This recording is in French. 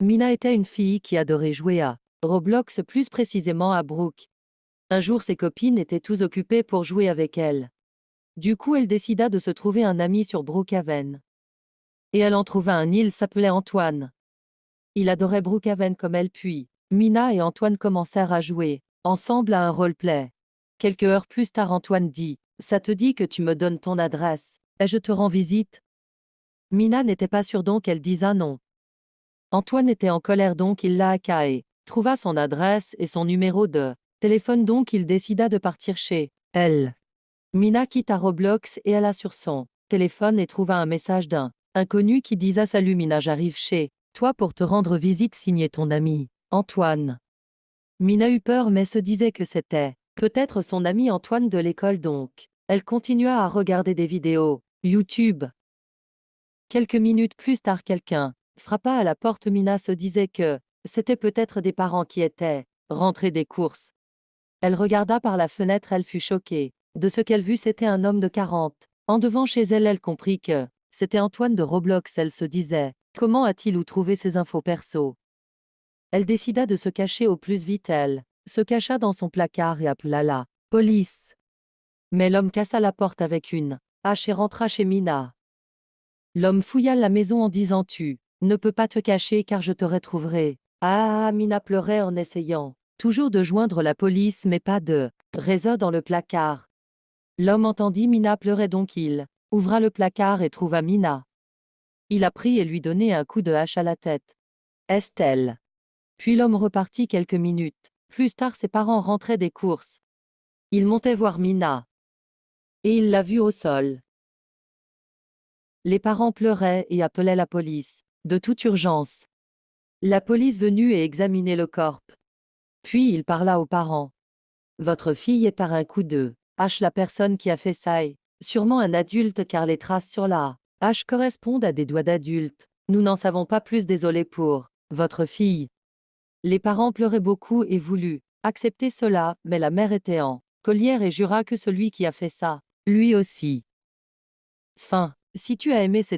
Mina était une fille qui adorait jouer à Roblox, plus précisément à Brook. Un jour, ses copines étaient tous occupées pour jouer avec elle. Du coup, elle décida de se trouver un ami sur Brookhaven. Et elle en trouva un, il s'appelait Antoine. Il adorait Brookhaven comme elle, puis Mina et Antoine commencèrent à jouer ensemble à un roleplay. Quelques heures plus tard, Antoine dit: Ça te dit que tu me donnes ton adresse et je te rends visite? Mina n'était pas sûre, donc elle disa non. Antoine était en colère, donc il la hacka et trouva son adresse et son numéro de téléphone, donc il décida de partir chez elle. Mina quitta Roblox et alla sur son téléphone et trouva un message d'un inconnu qui disait: Salut Mina, j'arrive chez toi pour te rendre visite, signé ton ami Antoine. Mina eut peur mais se disait que c'était peut-être son ami Antoine de l'école, donc elle continua à regarder des vidéos YouTube. Quelques minutes plus tard, quelqu'un frappa à la porte. Mina se disait que c'était peut-être des parents qui étaient rentrés des courses. Elle regarda par la fenêtre, elle fut choquée de ce qu'elle vit. C'était un homme de 40 ans devant chez elle. Elle comprit que c'était Antoine de Roblox. Elle se disait: comment a-t-il ou trouvé ses infos perso? Elle décida de se cacher au plus vite. Elle se cacha dans son placard et appela la police. Mais l'homme cassa la porte avec une hache et rentra chez Mina. L'homme fouilla la maison en disant: Tu ne peux pas te cacher car je te retrouverai. Ah, Mina pleurait en essayant toujours de joindre la police, mais pas de réseau dans le placard. L'homme entendit Mina pleurer, donc il ouvra le placard et trouva Mina. Il apprit et lui donna un coup de hache à la tête. Estelle. Puis l'homme repartit. Quelques minutes plus tard, ses parents rentraient des courses. Ils montaient voir Mina. Et il l'a vue au sol. Les parents pleuraient et appelaient la police de toute urgence. La police venue et examiné le corps. Puis il parla aux parents. Votre fille est par un coup de hache. La personne qui a fait ça est sûrement un adulte car les traces sur la hache correspondent à des doigts d'adulte. Nous n'en savons pas plus, désolé pour votre fille. Les parents pleuraient beaucoup et voulu accepter cela, mais la mère était en colère et jura que celui qui a fait ça, lui aussi. Fin. Si tu as aimé cette